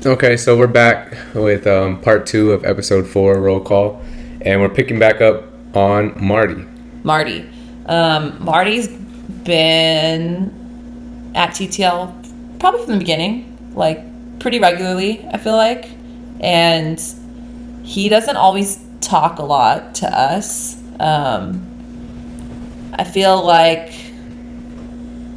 Okay, so we're back with part 2 of episode 4, roll call, and we're picking back up on Marty. Marty's been at TTL probably from the beginning, like pretty regularly, I feel like. And he doesn't always talk a lot to us. I feel like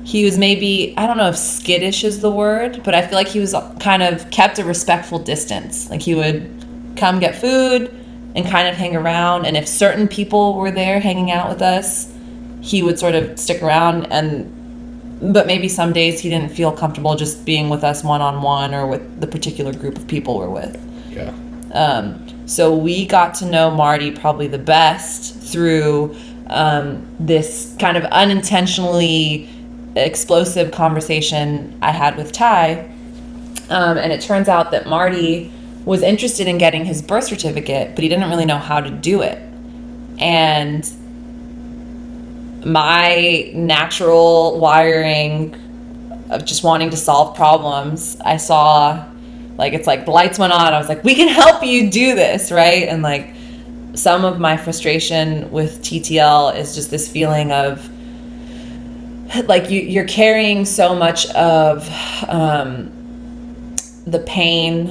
he was maybe, I don't know if skittish is the word, but I feel like he was kind of kept a respectful distance. Like he would come get food and kind of hang around. And if certain people were there hanging out with us, he would sort of stick around. But maybe some days he didn't feel comfortable just being with us one-on-one or with the particular group of people we're with. Yeah. So we got to know Marty probably the best through this kind of unintentionally explosive conversation I had with Ty. And it turns out that Marty was interested in getting his birth certificate, but he didn't really know how to do it. And my natural wiring of just wanting to solve problems, I saw, like, it's like the lights went on. I was like, we can help you do this, right? And like some of my frustration with TTL is just this feeling of like you're carrying so much of the pain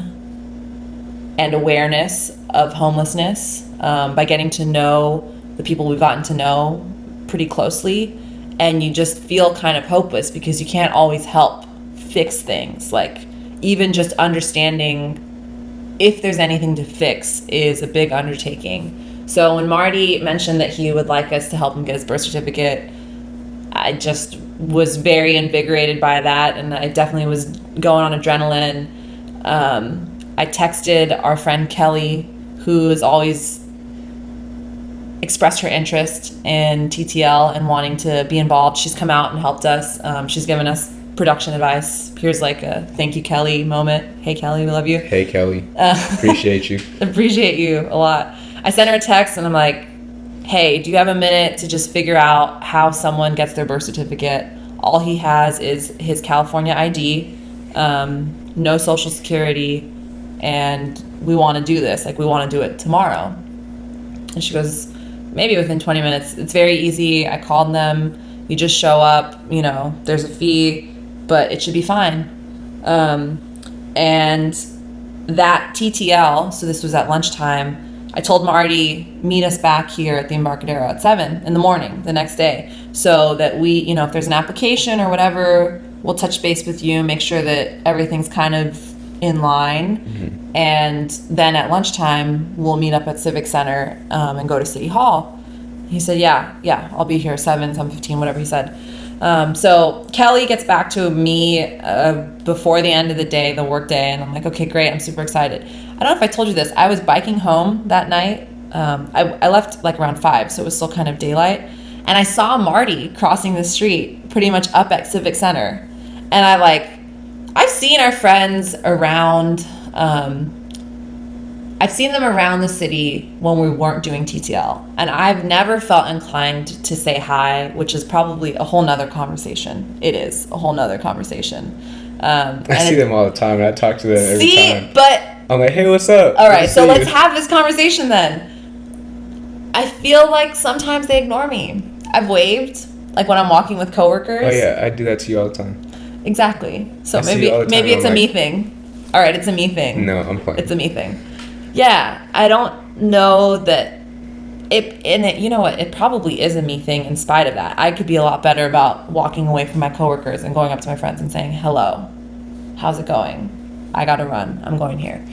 and awareness of homelessness by getting to know the people we've gotten to know pretty closely, and you just feel kind of hopeless because you can't always help fix things. Like even just understanding if there's anything to fix is a big undertaking. So when Marty mentioned that he would like us to help him get his birth certificate, I just was very invigorated by that, and I definitely was going on adrenaline. I texted our friend Kelly, who has always expressed her interest in TTL and wanting to be involved. She's come out and helped us. She's given us production advice. Here's like a thank you, Kelly moment. Hey, Kelly, we love you. Hey, Kelly. Appreciate you. Appreciate you a lot. I sent her a text and I'm like, hey, do you have a minute to just figure out how someone gets their birth certificate? All he has is his California ID, no social security, and we want to do this. Like, we want to do it tomorrow. And she goes, maybe within 20 minutes. It's very easy. I called them. You just show up. You know, there's a fee, but it should be fine. And that TTL, so this was at lunchtime, I told Marty, meet us back here at the Embarcadero at 7 in the morning the next day, so that we, you know, if there's an application or whatever, we'll touch base with you, make sure that everything's kind of in line. Mm-hmm. And then at lunchtime, we'll meet up at Civic Center and go to City Hall. He said, yeah, I'll be here 7:15, whatever he said. So Kelly gets back to me before the end of the day, the work day, and I'm like, okay, great, I'm super excited. I don't know if I told you this. I was biking home that night. I left like around 5, so it was still kind of daylight. And I saw Marty crossing the street pretty much up at Civic Center. And I've seen our friends around, I've seen them around the city when we weren't doing TTL. And I've never felt inclined to say hi, which is probably a whole nother conversation. It is a whole nother conversation. I see them all the time, and I talk to them every time. But I'm like, hey, what's up? All right, so let's have this conversation then. I feel like sometimes they ignore me. I've waved, like when I'm walking with coworkers. Oh yeah, I do that to you all the time. Exactly. So maybe it's a me thing. All right, it's a me thing. No, I'm playing. It's a me thing. Yeah, I don't know that you know what, it probably is a me thing in spite of that. I could be a lot better about walking away from my coworkers and going up to my friends and saying, hello, how's it going? I gotta run. I'm going here.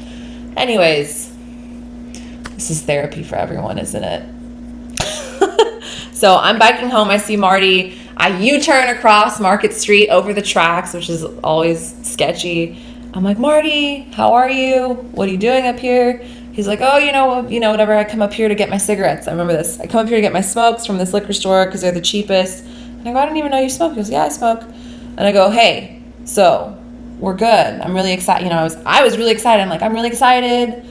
Anyways, this is therapy for everyone, isn't it? So I'm biking home. I see Marty. I U-turn across Market Street over the tracks, which is always sketchy. I'm like, Marty, how are you? What are you doing up here? He's like, oh, you know, whatever. I come up here to get my cigarettes. I remember this. I come up here to get my smokes from this liquor store because they're the cheapest. And I go, I didn't even know you smoke. He goes, yeah, I smoke. And I go, hey, so we're good. I'm really excited. You know, I was really excited. I'm like, I'm really excited.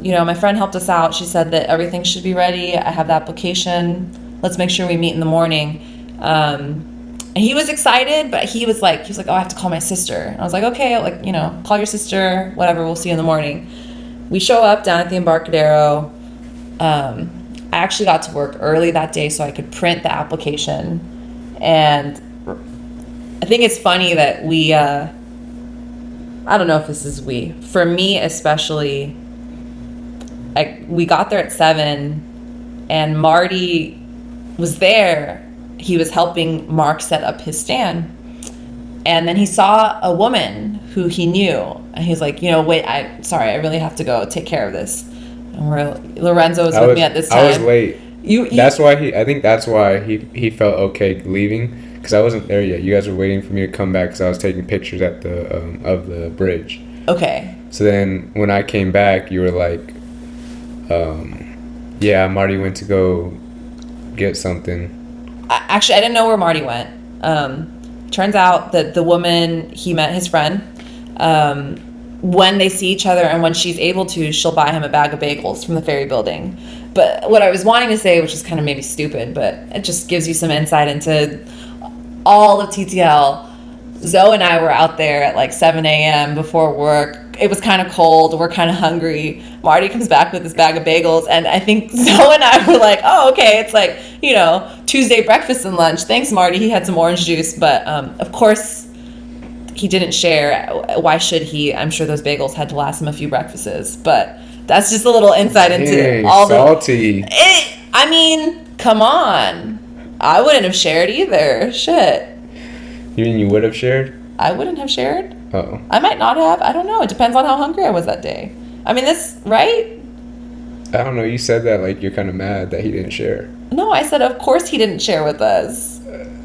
You know, my friend helped us out. She said that everything should be ready. I have the application. Let's make sure we meet in the morning. And he was excited, but he was like, oh, I have to call my sister. And I was like, okay, like, you know, call your sister, whatever, we'll see you in the morning. We show up down at the Embarcadero. I actually got to work early that day so I could print the application. And I think it's funny that we, I don't know if this is we, for me especially, we got there at 7 and Marty was there. He was helping Mark set up his stand. And then he saw a woman who he knew. And he was like, you know, wait, I really have to go take care of this. And Lorenzo was with me at this time. I was late. I think that's why he felt okay leaving, because I wasn't there yet. You guys were waiting for me to come back because I was taking pictures at of the bridge. Okay. So then when I came back, you were like, yeah, Marty went to go get something. Actually, I didn't know where Marty went. Turns out that the woman, he met his friend. When they see each other and when she's able to, she'll buy him a bag of bagels from the ferry building. But what I was wanting to say, which is kind of maybe stupid, but it just gives you some insight into all of TTL. Zoe and I were out there at like 7 a.m. before work. It was kind of cold. We're kind of hungry. Marty comes back with this bag of bagels. And I think Zoe and I were like, oh, okay. It's like, you know, Tuesday breakfast and lunch. Thanks, Marty. He had some orange juice. But of course, he didn't share. Why should he? I'm sure those bagels had to last him a few breakfasts. But that's just a little insight into all salty. I mean, come on. I wouldn't have shared either. Shit. You mean you would have shared? I wouldn't have shared. Oh. I might not have. I don't know. It depends on how hungry I was that day. I mean, right? I don't know. You said that like you're kind of mad that he didn't share. No, I said of course he didn't share with us.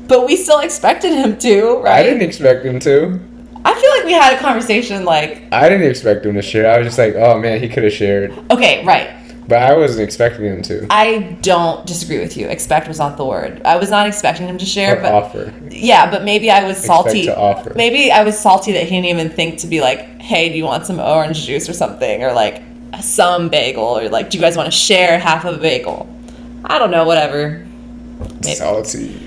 But we still expected him to, right? I didn't expect him to. I feel like we had a conversation like... I didn't expect him to share. I was just like, oh man, he could have shared. Okay, right. But I wasn't expecting him to. I don't disagree with you. Expect was not the word. I was not expecting him to share. Or but offer. Yeah, but maybe I was salty. Expect to offer. Maybe I was salty that he didn't even think to be like, hey, do you want some orange juice or something? Or like some bagel. Or like, do you guys want to share half of a bagel? I don't know, whatever. Maybe. Salty.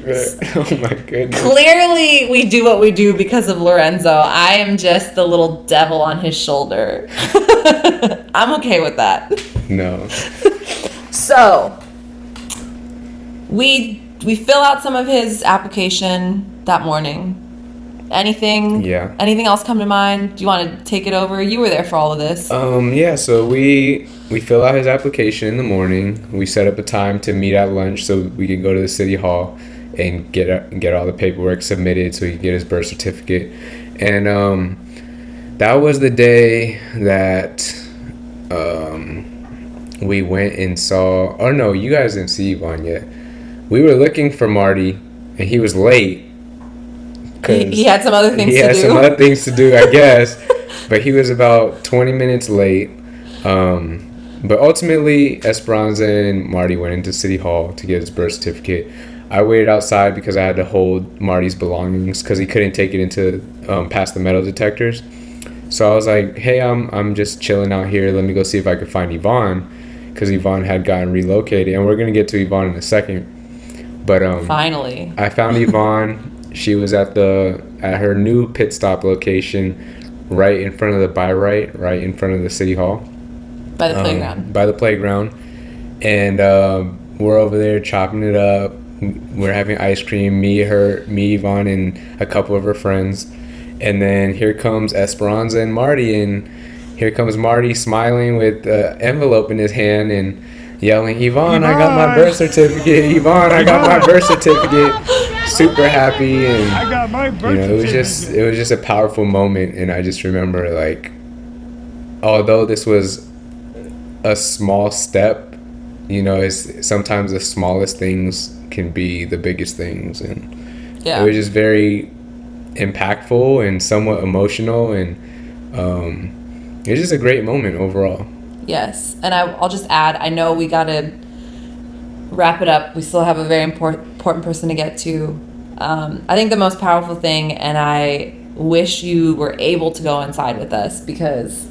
Oh my goodness. Clearly we do what we do because of Lorenzo. I am just the little devil on his shoulder. I'm okay with that. No. So we fill out some of his application that morning. Anything else come to mind? Do you want to take it over? You were there for all of this. Yeah, so we fill out his application in the morning. We set up a time to meet at lunch so we could go to the city hall and get all the paperwork submitted so he could get his birth certificate. And that was the day that we went and saw... Oh no, you guys didn't see Yvonne yet. We were looking for Marty and he was late. He had some other things to do. He had some other things to do, I guess. But he was about 20 minutes late. But ultimately, Esperanza and Marty went into City Hall to get his birth certificate. I waited outside because I had to hold Marty's belongings because he couldn't take it into past the metal detectors. So I was like, hey, I'm just chilling out here. Let me go see if I could find Yvonne, because Yvonne had gotten relocated. And we're going to get to Yvonne in a second. But finally, I found Yvonne. She was at her new pit stop location, right in front of the right in front of the city hall. By the playground. By the playground. And we're over there chopping it up. We're having ice cream, me, Yvonne, and a couple of her friends. And then here comes Esperanza and Marty, and here comes Marty smiling with an envelope in his hand and yelling, Yvonne, I got my birth certificate. Yvonne, I got my birth certificate. Super happy, and I got my birth certificate. It was just a powerful moment. And I just remember, like, although this was a small step, you know, it's sometimes the smallest things can be the biggest things, and it was just very impactful and somewhat emotional, and it was just a great moment overall. Yes, and I'll just add, I know we gotta wrap it up. We still have a very important person to get to. I think the most powerful thing, and I wish you were able to go inside with us, because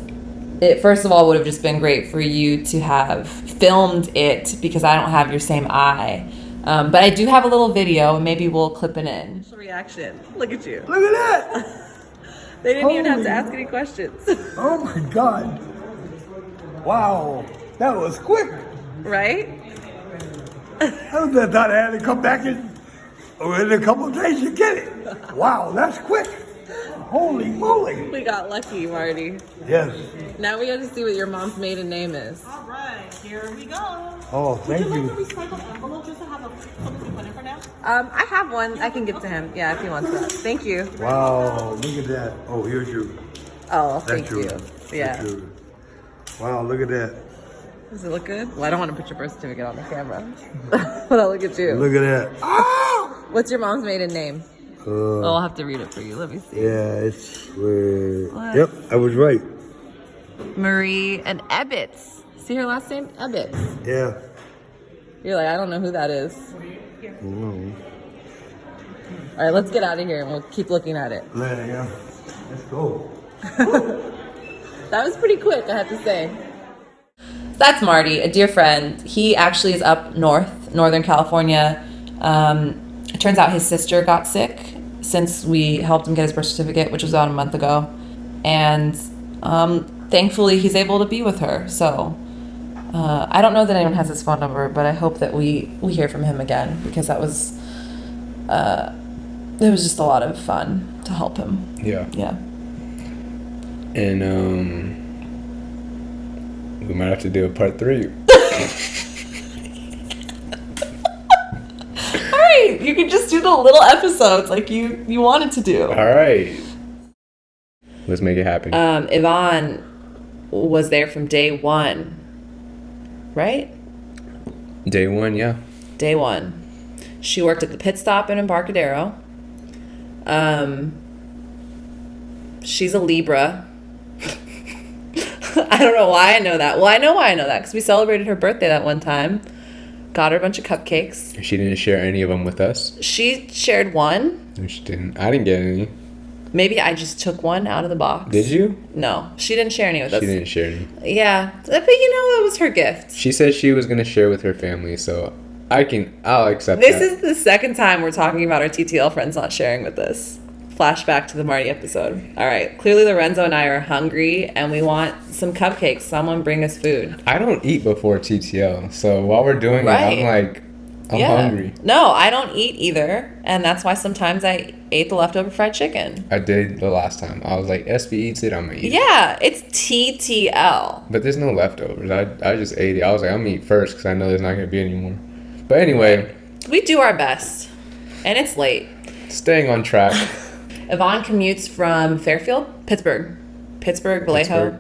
it first of all would have just been great for you to have filmed it, because I don't have your same eye. But I do have a little video, and maybe we'll clip it in. Reaction. Look at you. Look at that! They didn't even have to Holy- ask any questions. Oh my God. Wow, that was quick. Right? I thought I had to come back in a couple of days to get it. Wow, that's quick. Holy moly. We got lucky, Marty. Yes. Now we got to see what your mom's maiden name is. All right, here we go. Oh, thank Would you you. like a recycled envelope just to have something to put in for now? I have one. I can give to him. Yeah, if he wants that. Thank you. Wow, look at that. Oh, here's your. Oh, That's thank you. yours. Yeah. That's yours. Wow, look at that. Does it look good? Well, I don't want to put your birth certificate on the camera. But I'll look at you. Look at that. Ah! What's your mom's maiden name? Oh, I'll have to read it for you. Let me see. Yeah, it's. What? Yep, I was right. Marie and Ebbets. See her last name? Ebbets. Yeah. You're like, I don't know who that is. Mm. All right, let's get out of here and we'll keep looking at it. There you go. Let's go. That was pretty quick, I have to say. That's Marty, a dear friend. He actually is up north, Northern California. It turns out his sister got sick since we helped him get his birth certificate, which was about a month ago. And thankfully, he's able to be with her. So I don't know that anyone has his phone number, but I hope that we hear from him again, because that was it was just a lot of fun to help him. Yeah. Yeah. And we might have to do a part 3. All right, you can just do the little episodes like you wanted to do. All right. Let's make it happen. Yvonne was there from day one, right? Day 1, yeah. Day one. She worked at the pit stop in Embarcadero. She's a Libra. I don't know why I know that. Well, I know why I know that, because we celebrated her birthday that one time. Got her a bunch of cupcakes. She didn't share any of them with us. She shared one. No, she didn't. I didn't get any. Maybe I just took one out of the box. Did you? No, she didn't share any with us. She didn't share any. Yeah, but you know, it was her gift. She said she was gonna share with her family, so I'll accept This that. is the second time we're talking about our TTL friends not sharing with us. Flashback to the Marty episode. All right, clearly Lorenzo and I are hungry and we want some cupcakes. Someone bring us food. I don't eat before TTL, so while we're doing Right. it, I'm hungry. No, I don't eat either, and that's why sometimes I ate the leftover fried chicken. I did the last time. I was like, SB eats it, I'm gonna eat it. Yeah, it's TTL. But there's no leftovers. I just ate it. I was like, I'm gonna eat first because I know there's not gonna be any more. But anyway, We do our best, and it's late. staying on track. Yvonne commutes from Fairfield, Pittsburgh, Vallejo. Pittsburgh.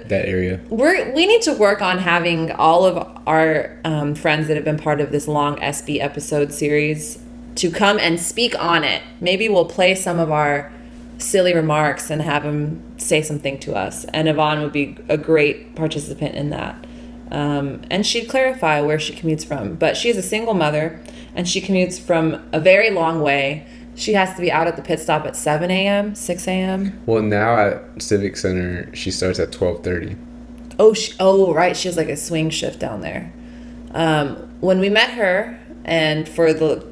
That area. We need to work on having all of our friends that have been part of this long SB episode series to come and speak on it. Maybe we'll play some of our silly remarks and have them say something to us. And Yvonne would be a great participant in that. And she'd clarify where she commutes from. But she's a single mother, and she commutes from a very long way. She has to be out at the pit stop at 7 a.m., 6 a.m. Well, now at Civic Center, she starts at 12:30. Oh, right. She has like a swing shift down there. When we met her, and for the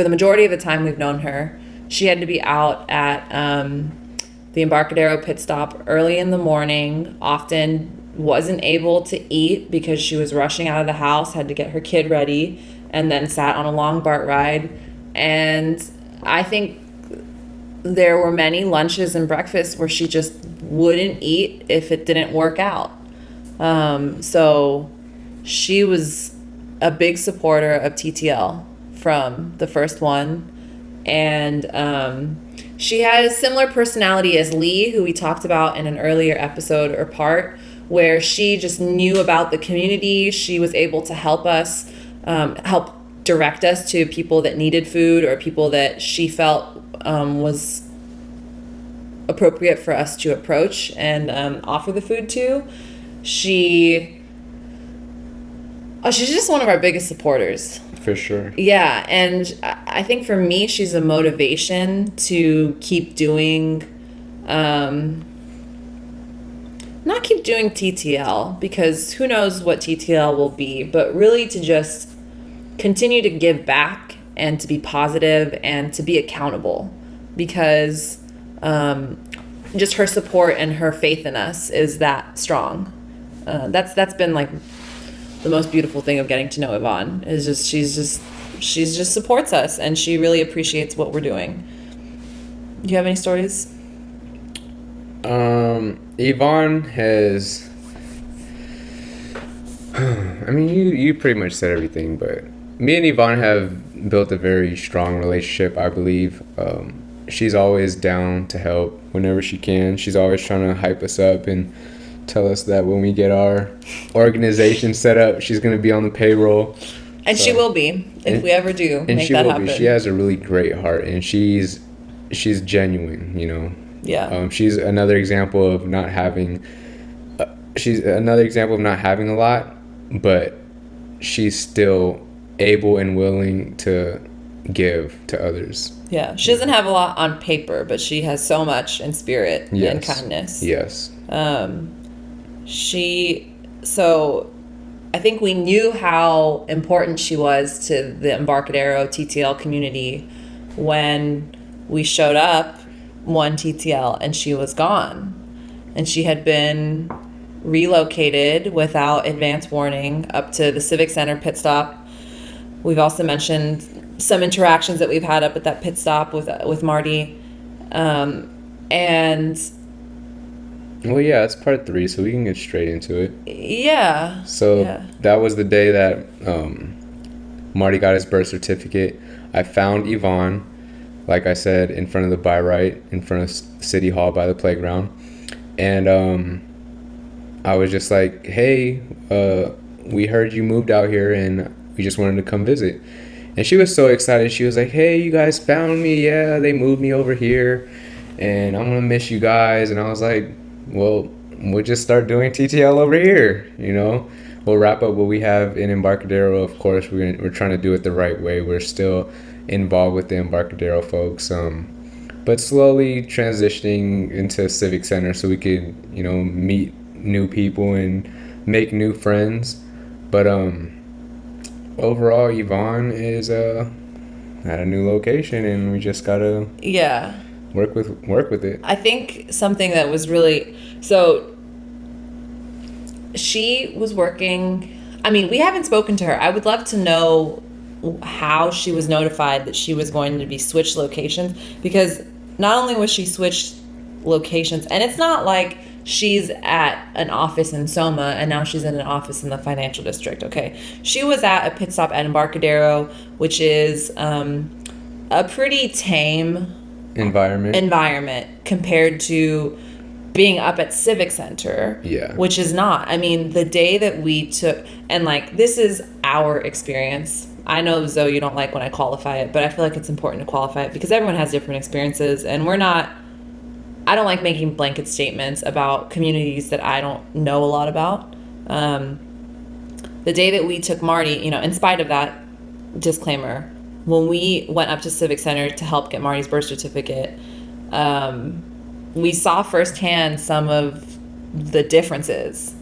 majority of the time we've known her, she had to be out at the Embarcadero pit stop early in the morning. Often wasn't able to eat because she was rushing out of the house, had to get her kid ready, and then sat on a long BART ride. And I think there were many lunches and breakfasts where she just wouldn't eat if it didn't work out. So she was a big supporter of TTL from the first one. And she had a similar personality as Lee, who we talked about in an earlier episode or part, where she just knew about the community. She was able to help us, help direct us to people that needed food or people that she felt was appropriate for us to approach and offer the food to. She's just one of our biggest supporters. For sure. Yeah, and I think for me, she's a motivation to keep doing, not keep doing TTL, because who knows what TTL will be, but really to just continue to give back and to be positive and to be accountable, because just her support and her faith in us is that strong. That's been like the most beautiful thing of getting to know Yvonne, is just she's just supports us, and she really appreciates what we're doing. Do you have any stories? Yvonne has, I mean, you pretty much said everything, but me and Yvonne have built a very strong relationship, I believe. She's always down to help whenever she can. She's always trying to hype us up and tell us that when we get our organization set up, she's going to be on the payroll. And she will be, if we ever do make that happen. She has a really great heart, and she's genuine, you know. Yeah. She's another example of not having a lot, but she's still able and willing to give to others. Yeah. She doesn't have a lot on paper, but she has so much in spirit and kindness. Yes. So I think we knew how important she was to the Embarcadero TTL community when we showed up one TTL and she was gone. And she had been relocated without advance warning up to the Civic Center pit stop. We've also mentioned some interactions that we've had up at that pit stop with Marty. And well, yeah, it's part 3, so we can get straight into it. Yeah. So that was the day that Marty got his birth certificate. I found Yvonne, like I said, in front of the by right, in front of City Hall by the playground. And I was just like, hey, we heard you moved out here and we just wanted to come visit. And she was so excited. She was like, hey, you guys found me. Yeah, they moved me over here and I'm going to miss you guys. And I was like, well, we'll just start doing TTL over here, you know. We'll wrap up what we have in Embarcadero. Of course, we're trying to do it the right way. We're still involved with the Embarcadero folks, but slowly transitioning into Civic Center so we could, you know, meet new people and make new friends. But overall, Yvonne is at a new location, and we just gotta work with it. I think something that was really, so she was working, I mean, we haven't spoken to her. I would love to know how she was notified that she was going to be switched locations, because not only was she switched locations, and it's not like she's at an office in Soma and now she's in an office in the financial district. Okay, she was at a pit stop at Embarcadero, which is a pretty tame environment compared to being up at Civic Center, which is not. I mean, the day that we took, and like, this is our experience. I know, Zoe, you don't like when I qualify it, but I feel like it's important to qualify it because everyone has different experiences, and I don't like making blanket statements about communities that I don't know a lot about. The day that we took Marty, you know, in spite of that disclaimer, when we went up to Civic Center to help get Marty's birth certificate, we saw firsthand some of the differences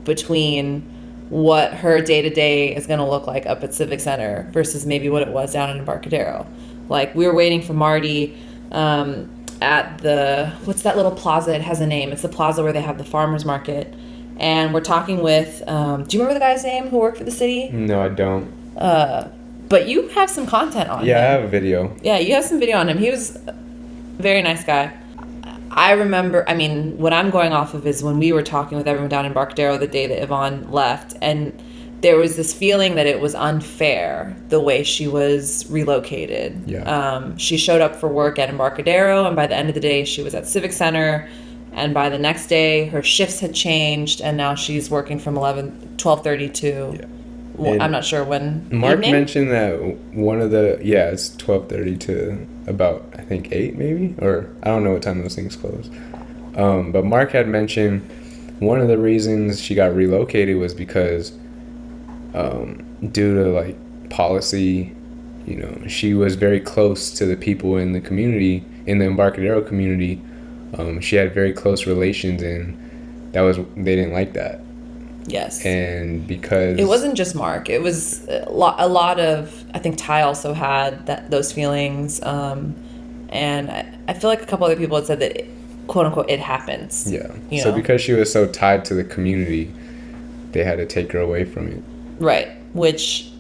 between what her day-to-day is going to look like up at Civic Center versus maybe what it was down in Embarcadero. Like, we were waiting for Marty at the, what's that little plaza? It has a name. It's the plaza where they have the farmers market. And we're talking with, do you remember the guy's name who worked for the city? No, I don't. But you have some content on him. Yeah, I have a video. Yeah, you have some video on him. He was a very nice guy. I remember, I mean, what I'm going off of is when we were talking with everyone down in Embarcadero the day that Yvonne left, and there was this feeling that it was unfair the way she was relocated. Yeah. She showed up for work at Embarcadero, and by the end of the day, she was at Civic Center. And by the next day, her shifts had changed, and now she's working from 12:30 to, well, I'm not sure when. Mark evening? mentioned that one of the, it's 12:30 to about, I think, 8 maybe? Or I don't know what time those things close. But Mark had mentioned one of the reasons she got relocated was because due to like policy, you know, she was very close to the people in the community, in the Embarcadero community. She had very close relations, and they didn't like that. Yes. And because it wasn't just Mark, it was a lot of, I think Ty also had those feelings. And I feel like a couple other people had said that, quote unquote, it happens. Yeah. You So know? because she was so tied to the community, they had to take her away from it. Right. Which,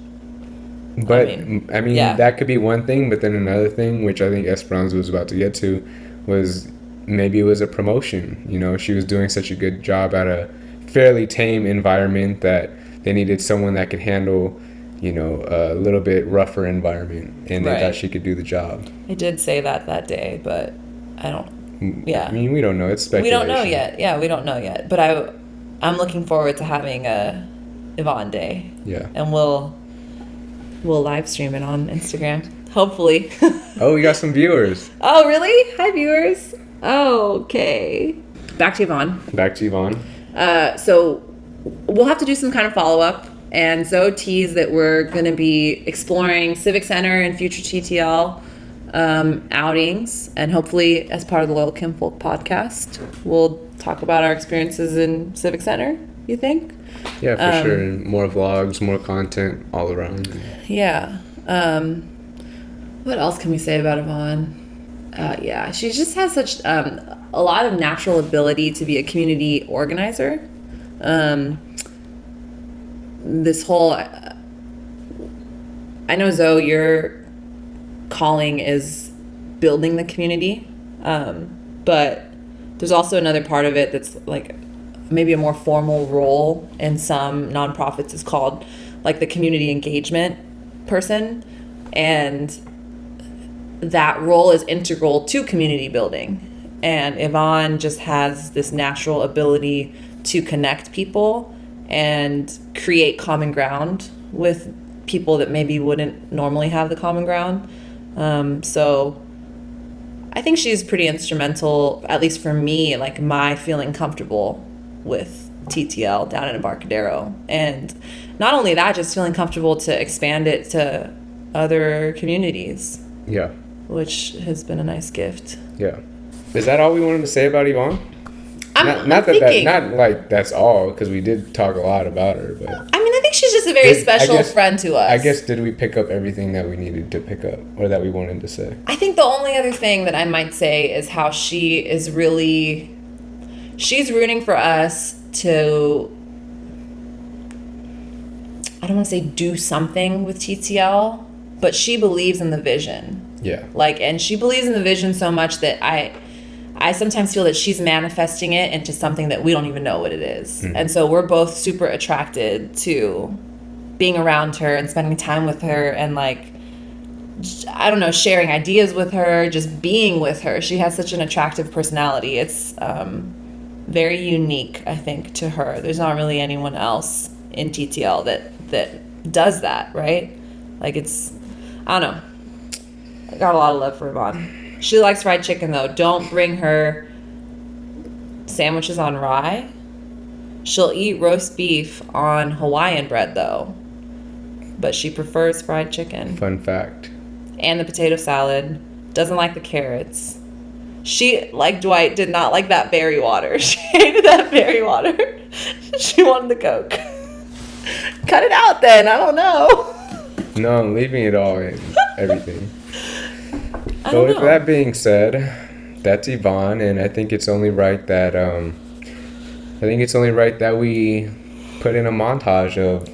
But I mean yeah. that could be one thing, but then another thing, which I think Esperanza was about to get to, was maybe it was a promotion. You know, she was doing such a good job at a fairly tame environment that they needed someone that could handle, you know, a little bit rougher environment, and they Right. thought she could do the job. I did say that day, but I don't. Yeah. I mean, we don't know. It's We speculation. don't know yet. Yeah, we don't know yet. But I'm looking forward to having a Yvonne day. Yeah. And we'll live stream it on Instagram. Hopefully. Oh, we got some viewers. Oh, really? Hi, viewers. Oh, okay. Back to Yvonne. Back to Yvonne. So we'll have to do some kind of follow-up. And Zoe teased that we're going to be exploring Civic Center and future TTL outings. And hopefully, as part of the Loyal Kinfolk podcast, we'll talk about our experiences in Civic Center, you think? Yeah, for sure. And more vlogs, more content all around. Yeah. What else can we say about Yvonne? Yeah, she just has such a lot of natural ability to be a community organizer. This whole, I know Zoe, your calling is building the community, but there's also another part of it that's like maybe a more formal role in some nonprofits is called like the community engagement person, and that role is integral to community building. And Yvonne just has this natural ability to connect people and create common ground with people that maybe wouldn't normally have the common ground. So I think she's pretty instrumental, at least for me, like my feeling comfortable with TTL down in Embarcadero. And not only that, just feeling comfortable to expand it to other communities. Yeah. Which has been a nice gift. Yeah. Is that all we wanted to say about Yvonne? I'm not thinking, not like that's all, because we did talk a lot about her, but I mean, I think she's just a very special friend to us. I guess, did we pick up everything that we needed to pick up, or that we wanted to say? I think the only other thing that I might say is how she's rooting for us to, I don't want to say do something with TTL, but she believes in the vision. Yeah. Like, and she believes in the vision so much that I sometimes feel that she's manifesting it into something that we don't even know what it is. Mm-hmm. And so we're both super attracted to being around her and spending time with her and, like, I don't know, sharing ideas with her, just being with her. She has such an attractive personality. It's very unique, I think, to her. There's not really anyone else in TTL that does that, right? Like, it's, I don't know. I got a lot of love for Yvonne. She likes fried chicken, though. Don't bring her sandwiches on rye. She'll eat roast beef on Hawaiian bread, though. But she prefers fried chicken. Fun fact. And the potato salad. Doesn't like the carrots. She, like Dwight, did not like that berry water. She hated that berry water. She wanted the Coke. Cut it out, then. I don't know. No, I'm leaving it all in. Everything. But with that being said, that's Yvonne, and I think it's only right that we put in a montage of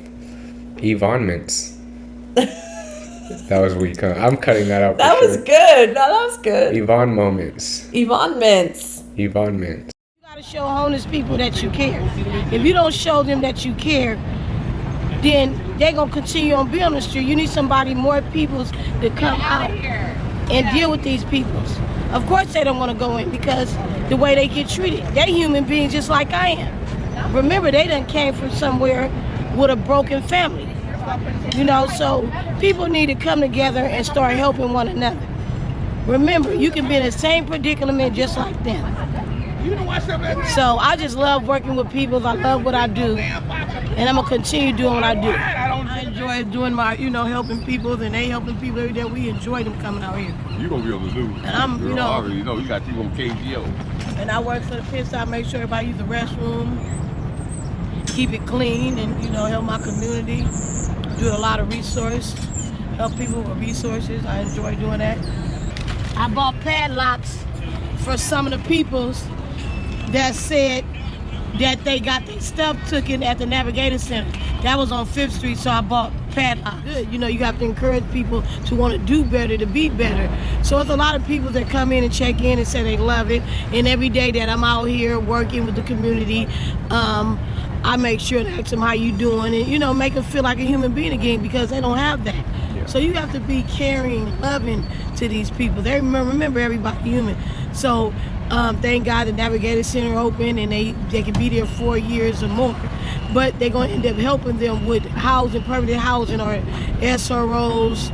Yvonne mints. That was weak, huh? I'm cutting that out. That was good. No, that was good. Yvonne moments. Yvonne mints. Yvonne mints. You gotta show homeless people that you care. If you don't show them that you care, then they're gonna continue on being on the street. You need somebody, more people to come out and deal with these peoples. Of course they don't want to go in because the way they get treated. They're human beings just like I am. Remember, they done came from somewhere with a broken family. You know, so people need to come together and start helping one another. Remember, you can be in the same predicament just like them. So I just love working with people. I love what I do, and I'm gonna continue doing what I do. I enjoy doing my, helping people, and they helping people every day. We enjoy them coming out here. You gonna be able to do. And I'm, I already know you got you on KGO. And I work for the pit stop, make sure everybody use the restroom. keep it clean and, help my community. Do a lot of help people with resources. I enjoy doing that. I bought padlocks for some of the peoples that said that they got their stuff taken at the Navigator Center. That was on 5th Street, so I bought padlocks. Good. You have to encourage people to want to do better, to be better. So it's a lot of people that come in and check in and say they love it. And every day that I'm out here working with the community, I make sure to ask them how you doing and, make them feel like a human being again because they don't have that. Yeah. So you have to be caring, loving to these people. They remember everybody human. So thank God the Navigator Center open and they can be there 4 years or more. But they're going to end up helping them with housing, permanent housing or SROs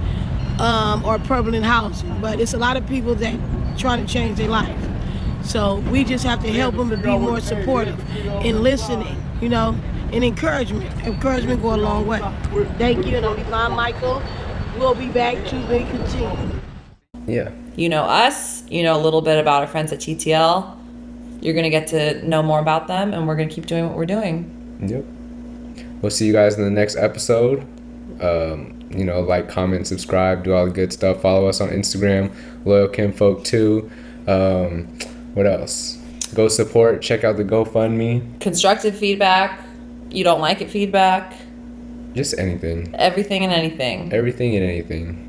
or permanent housing. But it's a lot of people that trying to change their life. So we just have to help them to be more supportive and listening, and encouragement. Encouragement go a long way. Thank you. And I'm Yvonne Michael. We'll be back to be continued. Yeah. You know us, a little bit about our friends at TTL. You're going to get to know more about them, and we're going to keep doing what we're doing. Yep. We'll see you guys in the next episode. Like, comment, subscribe, do all the good stuff. Follow us on Instagram, Loyal Kinfolk 2. What else? Go support. Check out the GoFundMe. Constructive feedback. You don't like it feedback. Just anything. Everything and anything. Everything and anything.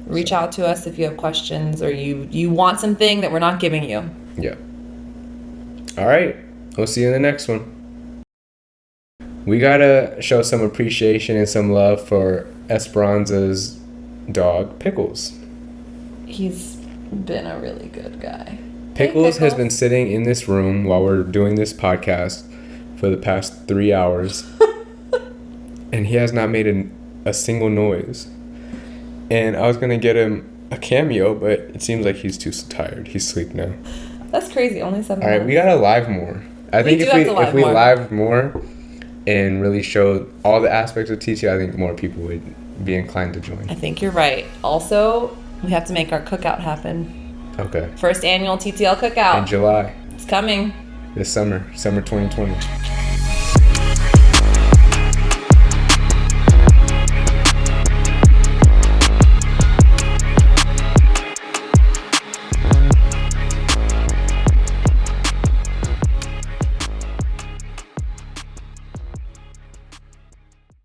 Reach out to us if you have questions or you want something that we're not giving you. Yeah. All right. We'll see you in the next one. We gotta show some appreciation and some love for Esperanza's dog, Pickles. He's been a really good guy. Pickles has been sitting in this room while we're doing this podcast for the past 3 hours. And he has not made a single noise. And I was going to get him a cameo, but it seems like he's too tired. He's asleep now. That's crazy. Only 7 All right, we got to live more. I think if we lived more and really showed all the aspects of TTL, I think more people would be inclined to join. I think you're right. Also, we have to make our cookout happen. Okay. First annual TTL cookout. In July. It's coming. This summer 2020.